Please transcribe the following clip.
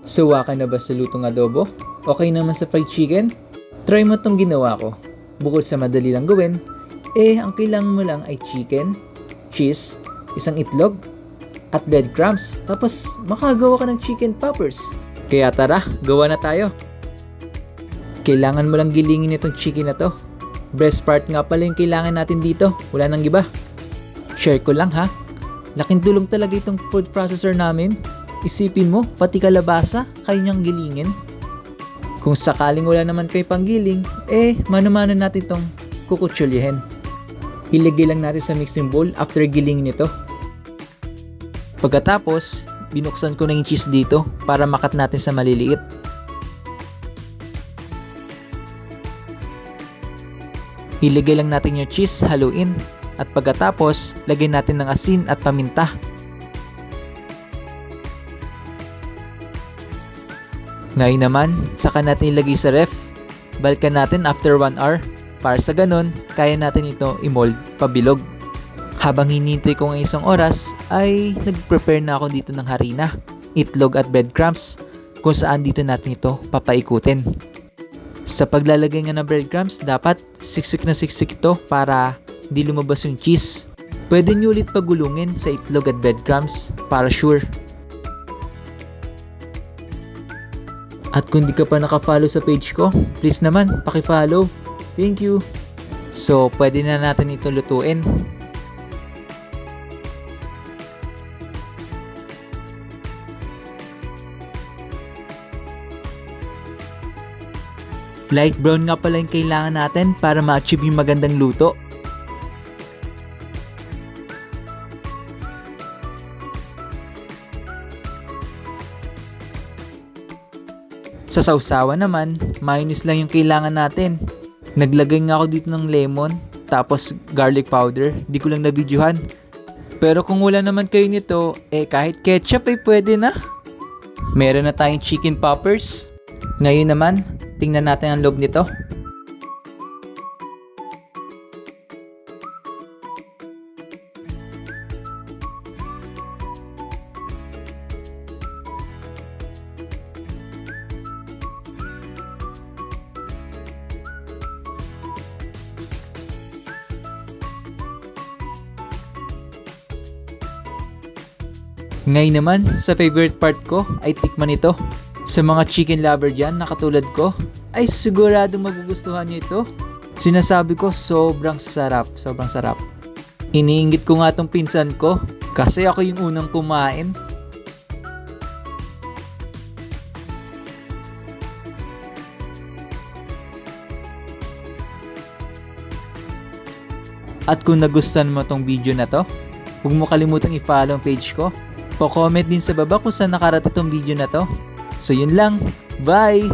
Sawa ka na ba sa lutong adobo? Okay naman sa fried chicken? Try mo tong ginawa ko. Bukod sa madali lang gawin, ang kailangan mo lang ay chicken, cheese, isang itlog, at breadcrumbs. Tapos makagawa ka ng chicken poppers. Kaya tara, gawa na tayo. Kailangan mo lang gilingin itong chicken na to. Breast part nga pala yung kailangan natin dito. Wala nang iba. Share ko lang ha. Laking tulong talaga itong food processor namin. Isipin mo, pati kalabasa, kaya niyang gilingin. Kung sakaling wala naman kayo panggiling, mano-mano natin itong kukutsulyahin. Ilagay lang natin sa mixing bowl after gilingin ito. Pagkatapos, binuksan ko na yung cheese dito para makat natin sa maliliit. Ilagay lang natin yung cheese, haluin. At pagkatapos, lagyan natin ng asin at paminta. Ngayon naman, saka natin ilagay sa ref. Balikan natin after 1 hour. Para sa ganun, kaya natin ito i-mold pabilog. Habang hinintay ko ng isang oras, ay nag-prepare na ako dito ng harina, itlog at breadcrumbs, kung saan dito natin ito papaikutin. Sa paglalagay nga ng breadcrumbs, dapat siksik na siksik ito para di lumabas yung cheese. Pwede nyo ulit pagulungin sa itlog at breadcrumbs para sure. At kung di ka pa naka-follow sa page ko, please naman, paki-follow. Thank you. So, pwede na natin ito lutuin. Light brown nga pala yung kailangan natin para ma-achieve yung magandang luto. Sa sausawan naman, mayonnaise lang yung kailangan natin. Naglagay nga ako dito ng lemon, tapos garlic powder. Di ko lang na-videohan. Pero kung wala naman kayo nito, kahit ketchup pwede na. Meron na tayong chicken poppers. Ngayon naman, tingnan natin ang loob nito. Ngayon naman, sa favorite part ko ay tikman ito. Sa mga chicken lover dyan na katulad ko, ay sigurado magugustuhan nyo ito. Sinasabi ko, sobrang sarap, sobrang sarap. Iniinggit ko nga tong pinsan ko kasi ako yung unang kumain. At kung nagustuhan mo tong video na to, huwag mo kalimutang i-follow ang page ko. Pa-comment din sa baba kung saan nakarating tong video na to. So yun lang. Bye!